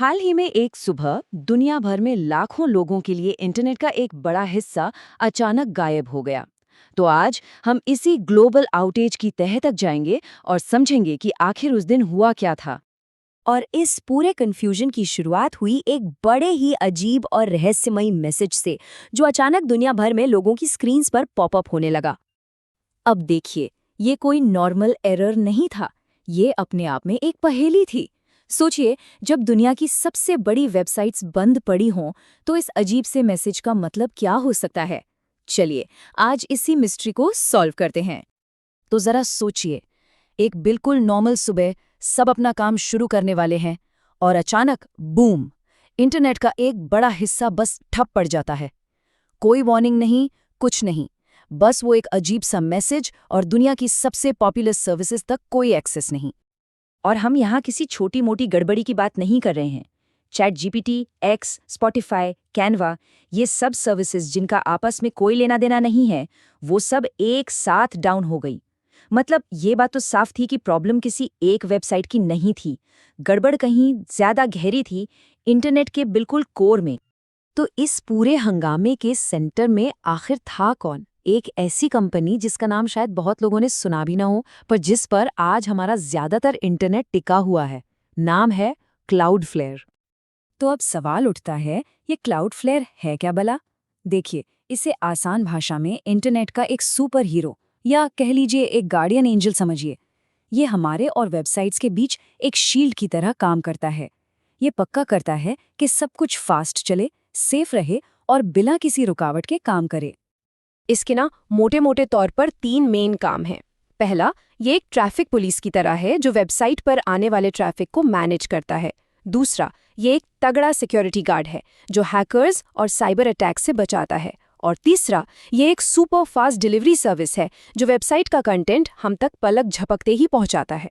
हाल ही में एक सुबह दुनिया भर में लाखों लोगों के लिए इंटरनेट का एक बड़ा हिस्सा अचानक गायब हो गया। तो आज हम इसी ग्लोबल आउटेज की तह तक जाएंगे और समझेंगे कि आखिर उस दिन हुआ क्या था। और इस पूरे कन्फ्यूजन की शुरुआत हुई एक बड़े ही अजीब और रहस्यमयी मैसेज से, जो अचानक दुनिया भर में लोगों की स्क्रीन्स पर पॉपअप होने लगा। अब देखिए, ये कोई नॉर्मल एरर नहीं था, ये अपने आप में एक पहेली थी। सोचिए, जब दुनिया की सबसे बड़ी वेबसाइट्स बंद पड़ी हों, तो इस अजीब से मैसेज का मतलब क्या हो सकता है? चलिए, आज इसी मिस्ट्री को सॉल्व करते हैं। तो जरा सोचिए, एक बिल्कुल नॉर्मल सुबह, सब अपना काम शुरू करने वाले हैं और अचानक बूम, इंटरनेट का एक बड़ा हिस्सा बस ठप पड़ जाता है। कोई वार्निंग नहीं, कुछ नहीं, बस वो एक अजीब सा मैसेज और दुनिया की सबसे पॉपुलर सर्विसेज तक कोई एक्सेस नहीं। और हम यहाँ किसी छोटी मोटी गड़बड़ी की बात नहीं कर रहे हैं। Chat GPT, x, Spotify, Canva, ये सब सर्विसेज जिनका आपस में कोई लेना देना नहीं है, वो सब एक साथ डाउन हो गई। मतलब ये बात तो साफ थी कि प्रॉब्लम किसी एक वेबसाइट की नहीं थी, गड़बड़ कहीं ज्यादा गहरी थी, इंटरनेट के बिल्कुल कोर में। तो इस पूरे हंगामे के सेंटर में आखिर था कौन? एक ऐसी कंपनी जिसका नाम शायद बहुत लोगों ने सुना भी ना हो, पर जिस पर आज हमारा ज्यादातर इंटरनेट टिका हुआ है। नाम है क्लाउडफ्लेयर। तो अब सवाल उठता है, ये क्लाउडफ्लेयर है क्या भला? देखिए, इसे आसान भाषा में इंटरनेट का एक सुपर हीरो, या कह लीजिए एक गार्डियन एंजल समझिए। ये हमारे और वेबसाइट्स के बीच एक शील्ड की तरह काम करता है। ये पक्का करता है कि सब कुछ फास्ट चले, सेफ रहे और बिना किसी रुकावट के काम करे। इसके मोटे मोटे तौर पर 3 मेन काम हैं। पहला, ये एक ट्रैफिक पुलिस की तरह है जो वेबसाइट पर आने वाले ट्रैफिक को मैनेज करता है। दूसरा, ये एक तगड़ा सिक्योरिटी गार्ड है जो हैकर्स और साइबर अटैक से बचाता है। और तीसरा, ये एक सुपर फास्ट डिलीवरी सर्विस है जो वेबसाइट का कंटेंट हम तक पलक झपकते ही पहुंचाता है।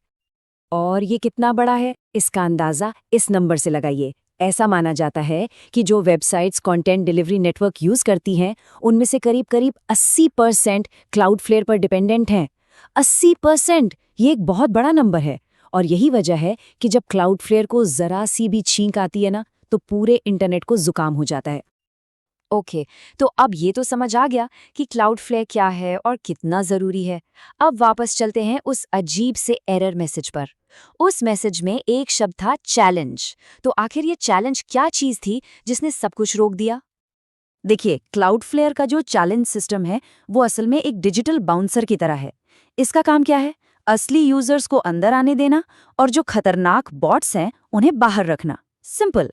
और ये कितना बड़ा है, इसका अंदाजा इस नंबर से लगाइए। ऐसा माना जाता है कि जो websites content delivery network use करती हैं, उनमें से करीब करीब 80% क्लाउडफ्लेयर पर डिपेंडेंट हैं। 80%! ये एक बहुत बड़ा नंबर है। और यही वजह है कि जब क्लाउडफ्लेयर को जरा सी भी छींक आती है ना, तो पूरे इंटरनेट को जुकाम हो जाता है। ओके, तो अब ये तो समझ आ गया कि क्लाउडफ्लेयर क्या है और कितना ज़रूरी है। अब वापस चलते हैं उस अजीब से एरर मैसेज पर। उस मैसेज में एक शब्द था चैलेंज। तो आखिर ये चैलेंज क्या चीज़ थी जिसने सब कुछ रोक दिया? देखिए, क्लाउडफ्लेयर का जो चैलेंज सिस्टम है, वो असल में एक डिजिटल बाउंसर की तरह है। इसका काम क्या है? असली यूजर्स को अंदर आने देना और जो खतरनाक बॉट्स हैं, उन्हें बाहर रखना। सिंपल।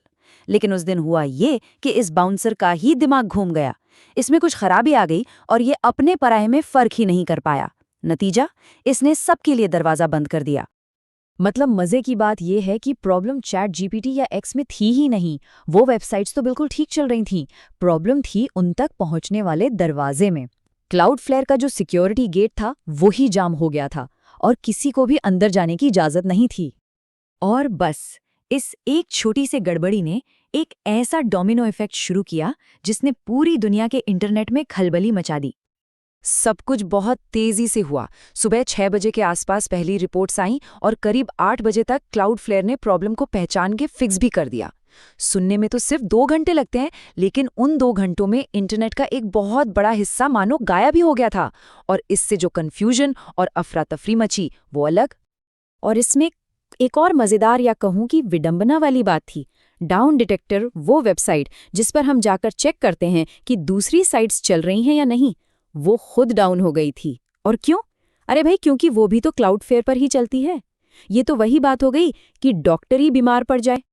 लेकिन उस दिन हुआ ये कि इस बाउंसर का ही दिमाग घूम गया। इसमें कुछ खराबी आ गई और ये अपने पराये में फर्क ही नहीं कर पाया। नतीजा, इसने सबके लिए दरवाजा बंद कर दिया। मतलब मजे की बात यह है कि प्रॉब्लम चैट जीपीटी या एक्स में थी ही नहीं। वो वेबसाइट्स तो बिल्कुल ठीक चल रही थीं। प्रॉब्लम थी उन तक पहुंचने वाले दरवाजे में। क्लाउडफ्लेयर का जो सिक्योरिटी गेट था, वो ही जाम हो गया था और किसी को भी अंदर जाने की इजाजत नहीं थी। और बस, इस एक छोटी से गड़बड़ी ने एक ऐसा डोमिनो इफेक्ट शुरू किया जिसने पूरी दुनिया के इंटरनेट में खलबली मचा दी। सब कुछ बहुत तेजी से हुआ। सुबह 6 बजे के आसपास पहली रिपोर्ट्स आईं और करीब 8 बजे तक क्लाउडफ्लेयर ने प्रॉब्लम को पहचान के फिक्स भी कर दिया। सुनने में तो सिर्फ 2 घंटे लगते हैं, लेकिन उन 2 घंटों में इंटरनेट का एक बहुत बड़ा हिस्सा मानो गायब ही हो गया था। और इससे जो कन्फ्यूजन और अफरा तफरी मची, वो अलग। और इसमें एक और मजेदार या कहूं कि विडंबना वाली बात थी। डाउन डिटेक्टर, वो वेबसाइट जिस पर हम जाकर चेक करते हैं कि दूसरी साइट्स चल रही हैं या नहीं, वो खुद डाउन हो गई थी। और क्यों? अरे भाई, क्योंकि वो भी तो क्लाउडफ्लेयर पर ही चलती है। ये तो वही बात हो गई कि डॉक्टर ही बीमार पड़ जाए।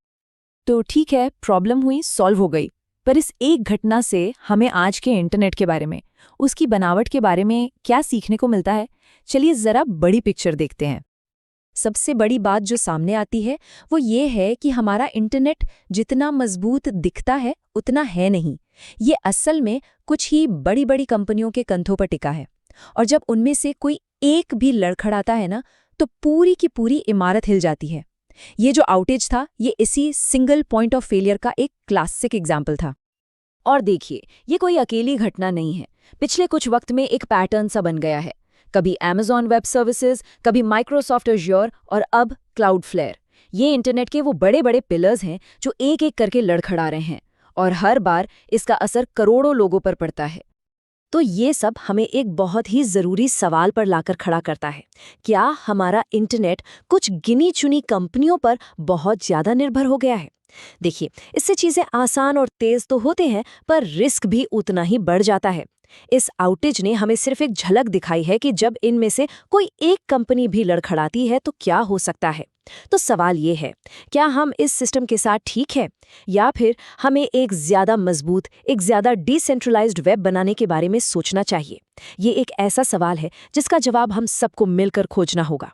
तो ठीक है, प्रॉब्लम हुई, सॉल्व हो गई। पर इस एक घटना से हमें आज के इंटरनेट के बारे में, उसकी बनावट के बारे में क्या सीखने को मिलता है? चलिए जरा बड़ी पिक्चर देखते हैं। सबसे बड़ी बात जो सामने आती है वो ये है कि हमारा इंटरनेट जितना मजबूत दिखता है उतना है नहीं। ये असल में कुछ ही बड़ी बड़ी कंपनियों के कंधों पर टिका है। और जब उनमें से कोई एक भी लड़खड़ाता है ना, तो पूरी की पूरी इमारत हिल जाती है। ये जो आउटेज था, ये इसी सिंगल पॉइंट ऑफ फेलियर का एक क्लासिक एग्जाम्पल था। और देखिए, ये कोई अकेली घटना नहीं है। पिछले कुछ वक्त में एक पैटर्न सा बन गया है। कभी Amazon वेब सर्विसेज, कभी माइक्रोसॉफ्ट एज्योर और अब क्लाउडफ्लेयर। ये इंटरनेट के वो बड़े बड़े पिलर्स हैं जो एक एक करके लड़खड़ा रहे हैं, और हर बार इसका असर करोड़ों लोगों पर पड़ता है। तो ये सब हमें एक बहुत ही ज़रूरी सवाल पर लाकर खड़ा करता है। क्या हमारा इंटरनेट कुछ गिनी चुनी कंपनियों पर बहुत ज़्यादा निर्भर हो गया है? देखिए, इससे चीज़ें आसान और तेज़ तो होते हैं, पर रिस्क भी उतना ही बढ़ जाता है। इस आउटेज ने हमें सिर्फ एक झलक दिखाई है कि जब इनमें से कोई एक कंपनी भी लड़खड़ाती है तो क्या हो सकता है। तो सवाल ये है, क्या हम इस सिस्टम के साथ ठीक है, या फिर हमें एक ज़्यादा मजबूत, एक ज़्यादा डिसेंट्रलाइज्ड वेब बनाने के बारे में सोचना चाहिए? ये एक ऐसा सवाल है जिसका जवाब हम सबको मिलकर खोजना होगा।